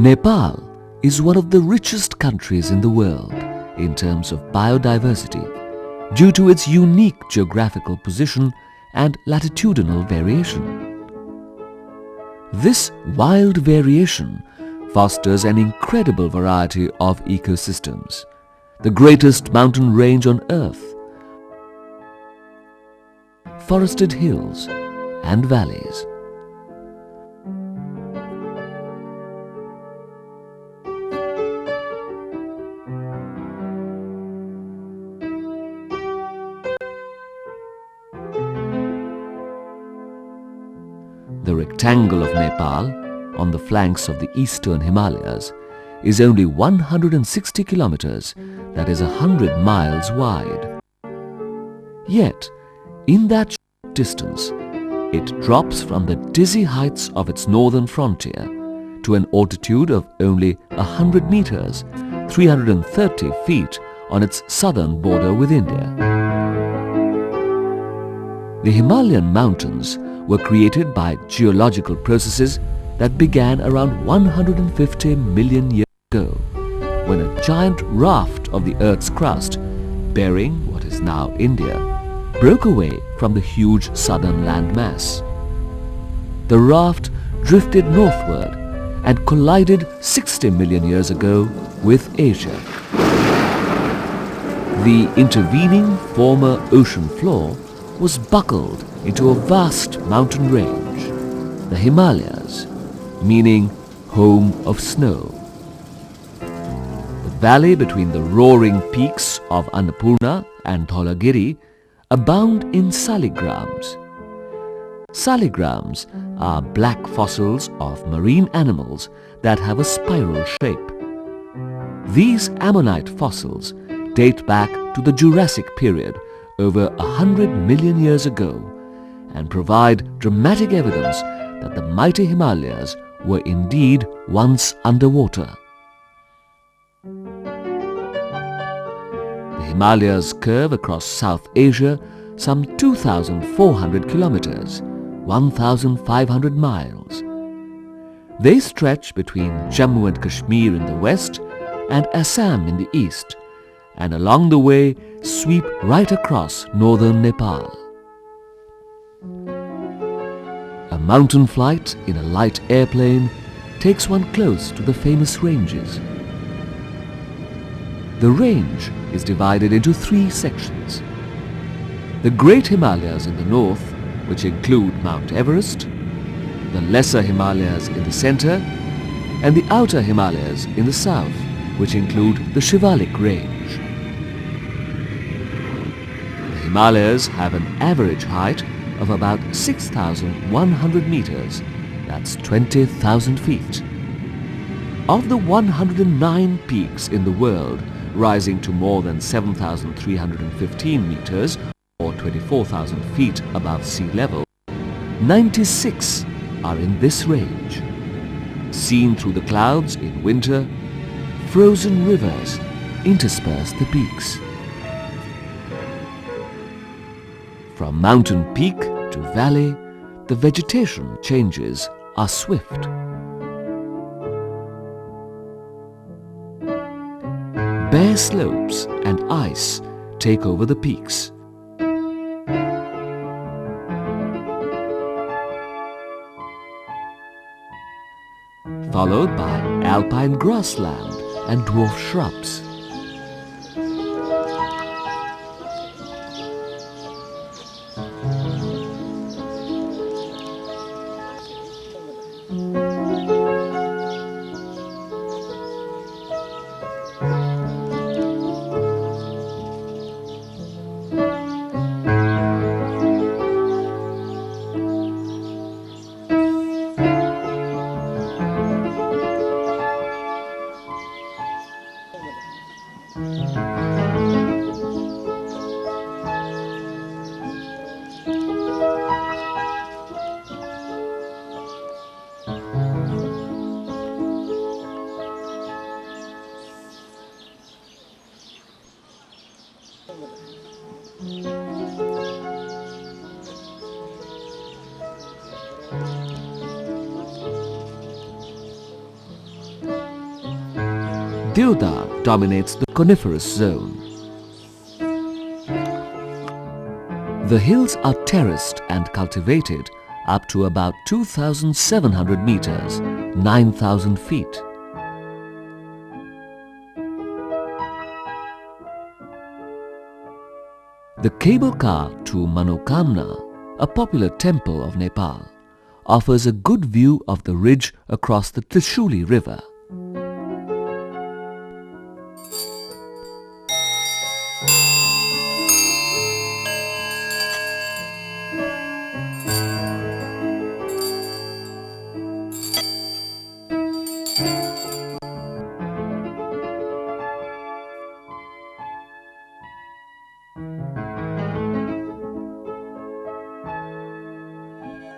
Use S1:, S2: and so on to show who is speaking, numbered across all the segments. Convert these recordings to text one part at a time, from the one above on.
S1: Nepal is one of the richest countries in the world in terms of biodiversity due to its unique geographical position and latitudinal variation. This wild variation fosters an incredible variety of ecosystems, the greatest mountain range on Earth, forested hills and valleys. The rectangle of Nepal, on the flanks of the eastern Himalayas, is only 160 kilometers, that is 100 miles wide. Yet, in that short distance, it drops from the dizzy heights of its northern frontier to an altitude of only 100 meters, 330 feet on its southern border with India. The Himalayan mountains were created by geological processes that began around 150 million years ago, when a giant raft of the Earth's crust, bearing what is now India, broke away from the huge southern landmass. The raft drifted northward and collided 60 million years ago with Asia. The intervening former ocean floor was buckled into a vast mountain range, the Himalayas, meaning home of snow. The valley between the roaring peaks of Annapurna and Dholagiri abound in saligrams. Saligrams are black fossils of marine animals that have a spiral shape. These ammonite fossils date back to the Jurassic period over 100 million years ago and provide dramatic evidence that the mighty Himalayas were indeed once underwater. The Himalayas curve across South Asia some 2,400 kilometers, 1,500 miles. They stretch between Jammu and Kashmir in the west and Assam in the east, and along the way sweep right across northern Nepal. A mountain flight in a light airplane takes one close to the famous ranges. The range is divided into three sections. The Great Himalayas in the north, which include Mount Everest, the Lesser Himalayas in the center, and the Outer Himalayas in the south, which include the Shivalik range. The Himalayas have an average height of about 6,100 meters, that's 20,000 feet. Of the 109 peaks in the world rising to more than 7,315 meters, or 24,000 feet above sea level, 96 are in this range. Seen through the clouds in winter, frozen rivers intersperse the peaks. From mountain peak to valley, the vegetation changes are swift. Bare slopes and ice take over the peaks. Followed by alpine grassland and dwarf shrubs. Deodar dominates the coniferous zone. The hills are terraced and cultivated up to about 2,700 meters, 9,000 feet. The cable car to Manokamna, a popular temple of Nepal, offers a good view of the ridge across the Trishuli river.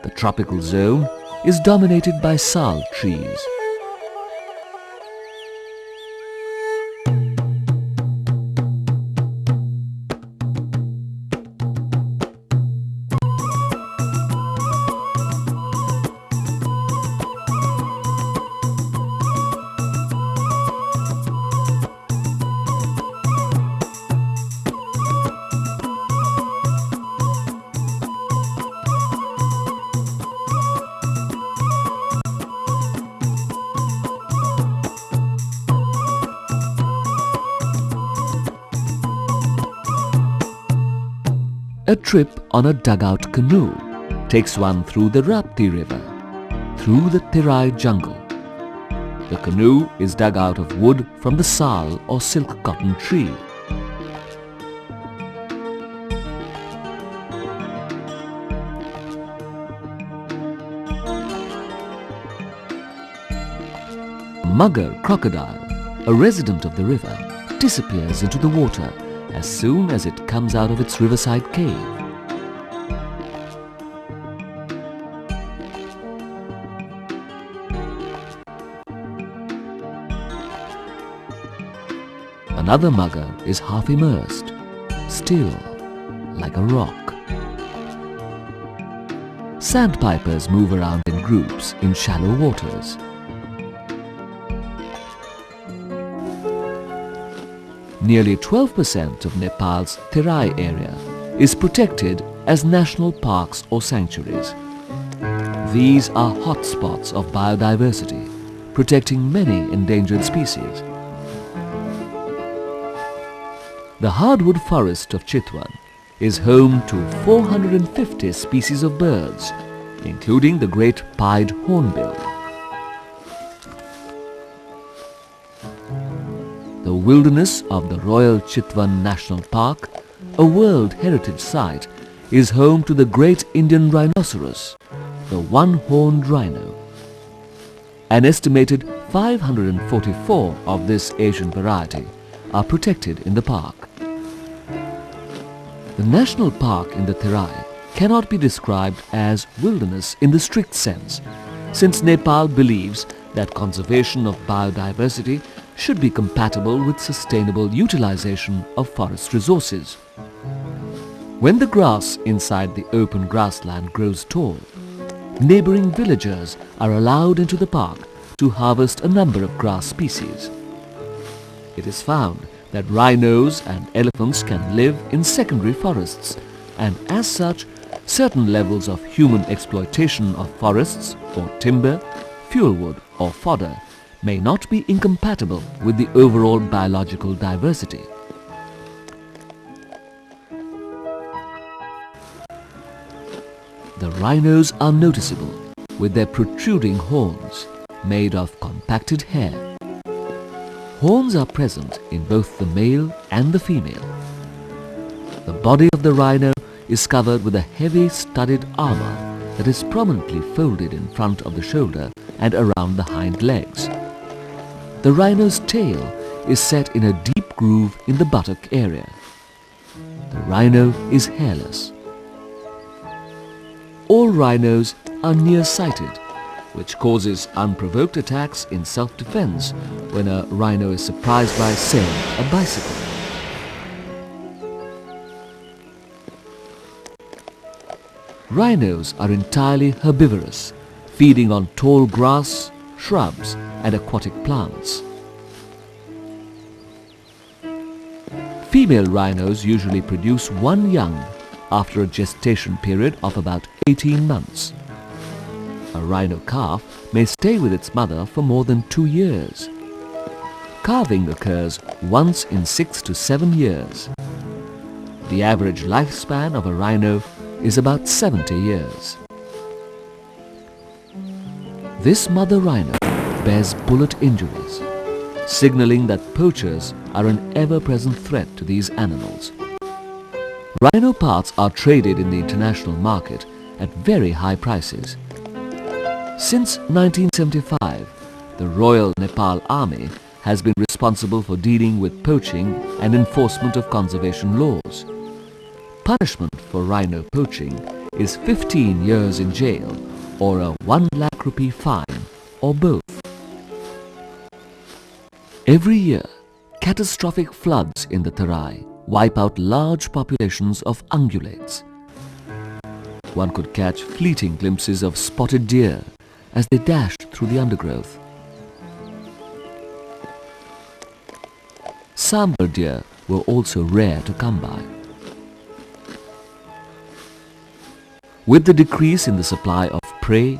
S1: The tropical zone is dominated by sal trees. A trip on a dugout canoe takes one through the Rapti river, through the Terai jungle. The canoe is dug out of wood from the sal or silk cotton tree. Mugger crocodile, a resident of the river, disappears into the water as soon as it comes out of its riverside cave. Another mugger is half immersed, still like a rock. Sandpipers move around in groups in shallow waters. Nearly 12% of Nepal's Terai area is protected as national parks or sanctuaries. These are hotspots of biodiversity, protecting many endangered species. The hardwood forest of Chitwan is home to 450 species of birds, including the great pied hornbill. The wilderness of the Royal Chitwan National Park, a World Heritage Site, is home to the great Indian rhinoceros, the one-horned rhino. An estimated 544 of this Asian variety are protected in the park. The national park in the Terai cannot be described as wilderness in the strict sense, since Nepal believes that conservation of biodiversity should be compatible with sustainable utilization of forest resources. When the grass inside the open grassland grows tall, neighboring villagers are allowed into the park to harvest a number of grass species. It is found that rhinos and elephants can live in secondary forests, and as such, certain levels of human exploitation of forests for timber, fuelwood or fodder may not be incompatible with the overall biological diversity. The rhinos are noticeable with their protruding horns made of compacted hair. Horns are present in both the male and the female. The body of the rhino is covered with a heavy studded armor that is prominently folded in front of the shoulder and around the hind legs. The rhino's tail is set in a deep groove in the buttock area. The rhino is hairless. All rhinos are nearsighted, which causes unprovoked attacks in self-defense when a rhino is surprised by, say, a bicycle. Rhinos are entirely herbivorous, feeding on tall grass, shrubs and aquatic plants. Female rhinos usually produce one young after a gestation period of about 18 months. A rhino calf may stay with its mother for more than 2 years. Calving occurs once in 6 to 7 years. The average lifespan of a rhino is about 70 years. This mother rhino bears bullet injuries, signaling that poachers are an ever-present threat to these animals. Rhino parts are traded in the international market at very high prices. Since 1975, the Royal Nepal Army has been responsible for dealing with poaching and enforcement of conservation laws. Punishment for rhino poaching is 15 years in jail or a 1 lakh rupee fine or both. Every year, catastrophic floods in the Tarai wipe out large populations of ungulates. One could catch fleeting glimpses of spotted deer as they dashed through the undergrowth. Sambar deer were also rare to come by. With the decrease in the supply of prey,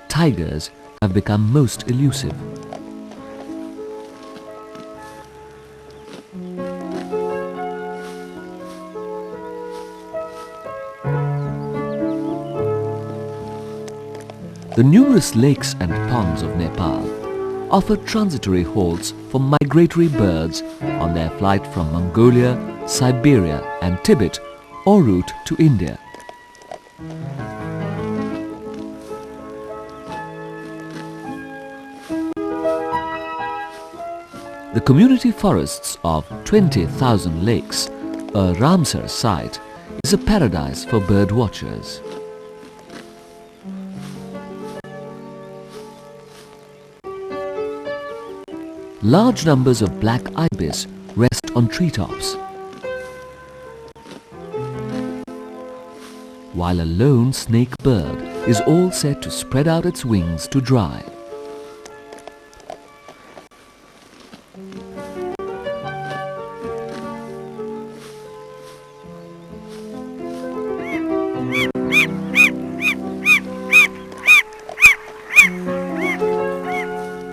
S1: tigers have become most elusive. The numerous lakes and ponds of Nepal offer transitory halts for migratory birds on their flight from Mongolia, Siberia and Tibet en route to India. The community forests of 20,000 lakes, a Ramsar site, is a paradise for bird watchers. Large numbers of black ibis rest on treetops, while a lone snake bird is all set to spread out its wings to dry.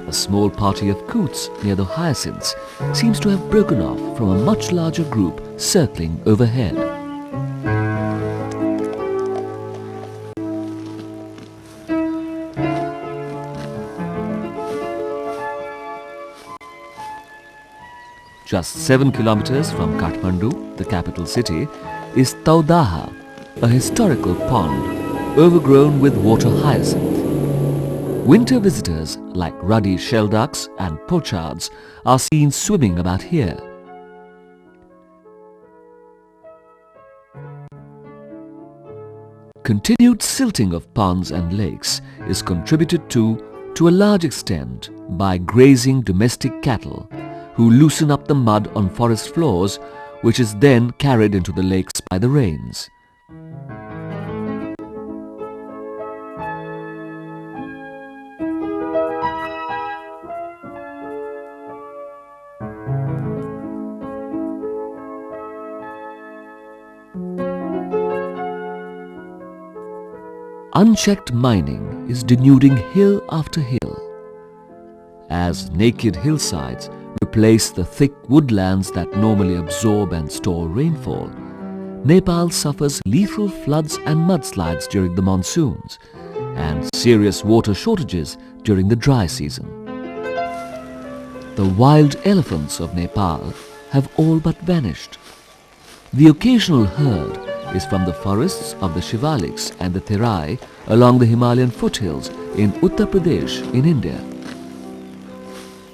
S1: A small party of coots near the hyacinths seems to have broken off from a much larger group circling overhead. Just 7 kilometers from Kathmandu, the capital city, is Taudaha, a historical pond overgrown with water hyacinth. Winter visitors like ruddy shelducks and poachards are seen swimming about here. Continued silting of ponds and lakes is contributed to a large extent, by grazing domestic cattle who loosen up the mud on forest floors, which is then carried into the lakes by the rains. Unchecked mining is denuding hill after hill. As naked hillsides replace the thick woodlands that normally absorb and store rainfall, Nepal suffers lethal floods and mudslides during the monsoons and serious water shortages during the dry season. The wild elephants of Nepal have all but vanished. The occasional herd is from the forests of the Shivaliks and the Terai along the Himalayan foothills in Uttar Pradesh in India.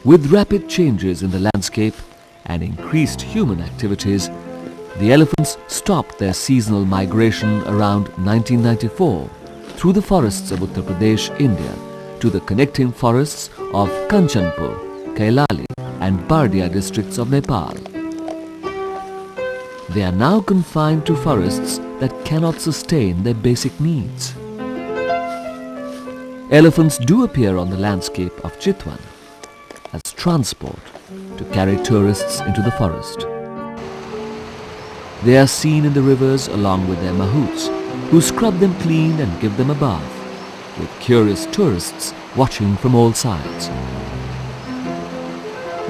S1: With rapid changes in the landscape and increased human activities, the elephants stopped their seasonal migration around 1994 through the forests of Uttar Pradesh, India, to the connecting forests of Kanchanpur, Kailali and Bardia districts of Nepal. They are now confined to forests that cannot sustain their basic needs. Elephants do appear on the landscape of Chitwan as transport to carry tourists into the forest. They are seen in the rivers along with their mahouts, who scrub them clean and give them a bath, with curious tourists watching from all sides.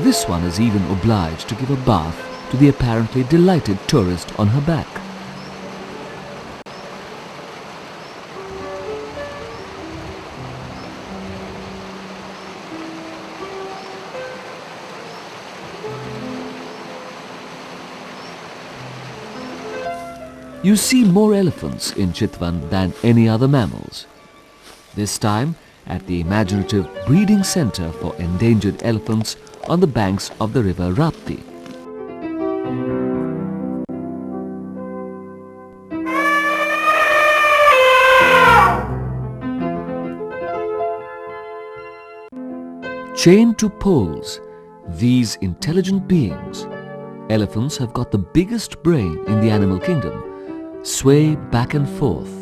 S1: This one is even obliged to give a bath to the apparently delighted tourist on her back. You see more elephants in Chitwan than any other mammals. This time at the imaginative breeding center for endangered elephants on the banks of the river Rapti. Chained to poles, these intelligent beings, elephants have got the biggest brain in the animal kingdom, sway back and forth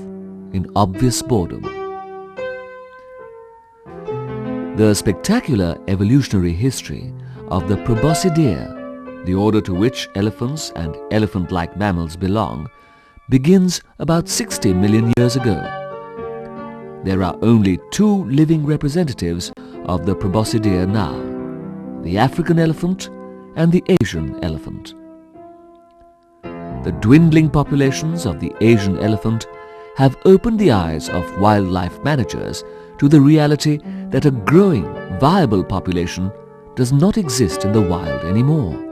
S1: in obvious boredom. The spectacular evolutionary history of the Proboscidea, the order to which elephants and elephant-like mammals belong, begins about 60 million years ago. There are only two living representatives of the Proboscidea now, the African elephant and the Asian elephant. The dwindling populations of the Asian elephant have opened the eyes of wildlife managers to the reality that a growing, viable population does not exist in the wild anymore.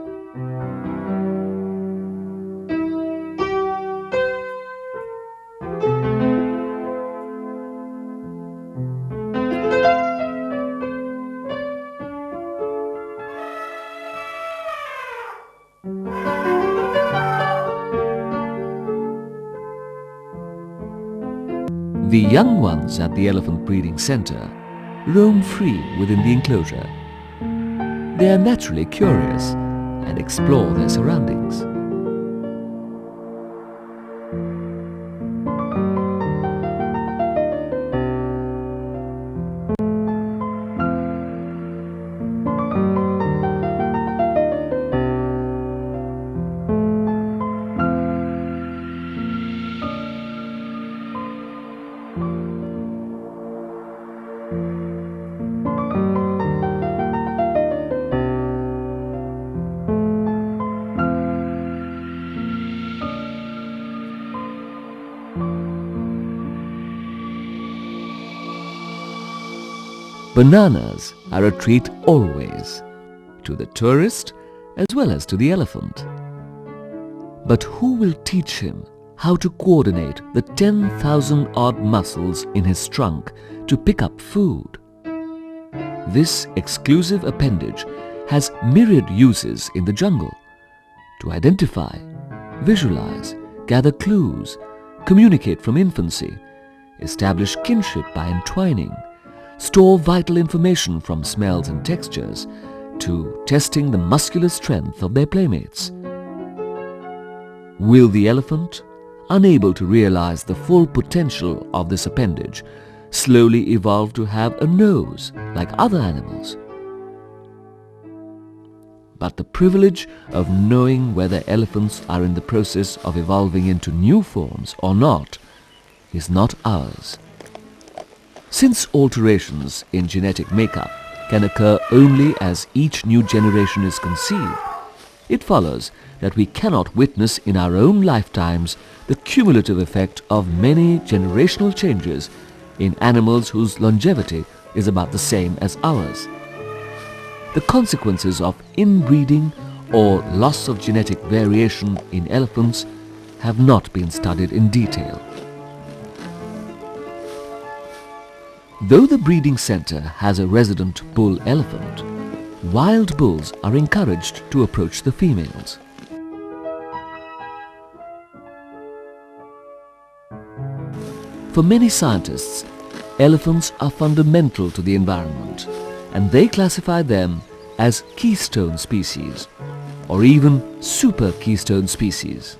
S1: The young ones at the elephant breeding center roam free within the enclosure. They are naturally curious and explore their surroundings. Bananas are a treat always, to the tourist as well as to the elephant. But who will teach him how to coordinate the 10,000 odd muscles in his trunk to pick up food? This exclusive appendage has myriad uses in the jungle: to identify, visualize, gather clues, communicate from infancy, establish kinship by entwining, store vital information from smells and textures, to testing the muscular strength of their playmates. Will the elephant, unable to realize the full potential of this appendage, slowly evolve to have a nose like other animals? But the privilege of knowing whether elephants are in the process of evolving into new forms or not is not ours. Since alterations in genetic makeup can occur only as each new generation is conceived, it follows that we cannot witness in our own lifetimes the cumulative effect of many generational changes in animals whose longevity is about the same as ours. The consequences of inbreeding or loss of genetic variation in elephants have not been studied in detail. Though the breeding center has a resident bull elephant, wild bulls are encouraged to approach the females. For many scientists, elephants are fundamental to the environment, and they classify them as keystone species, or even super keystone species.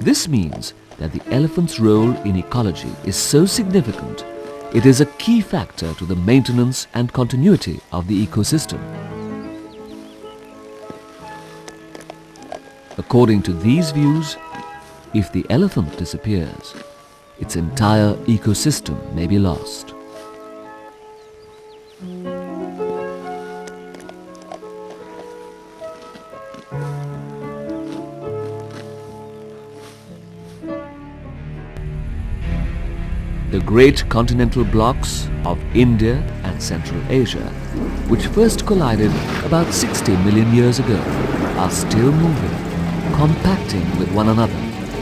S1: This means that the elephant's role in ecology is so significant, it is a key factor to the maintenance and continuity of the ecosystem. According to these views, if the elephant disappears, its entire ecosystem may be lost. The great continental blocks of India and Central Asia, which first collided about 60 million years ago, are still moving, compacting with one another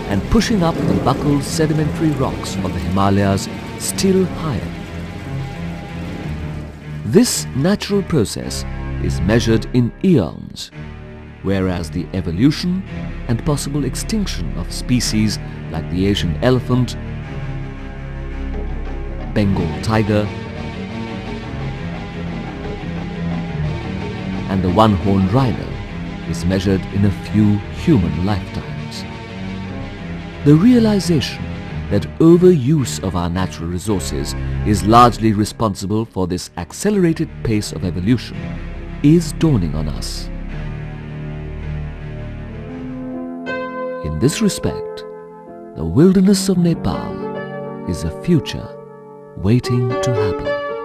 S1: and pushing up the buckled sedimentary rocks of the Himalayas still higher. This natural process is measured in eons, whereas the evolution and possible extinction of species like the Asian elephant, Bengal tiger, and the one-horned rhino is measured in a few human lifetimes. The realization that overuse of our natural resources is largely responsible for this accelerated pace of evolution is dawning on us. In this respect, the wilderness of Nepal is a future waiting to happen.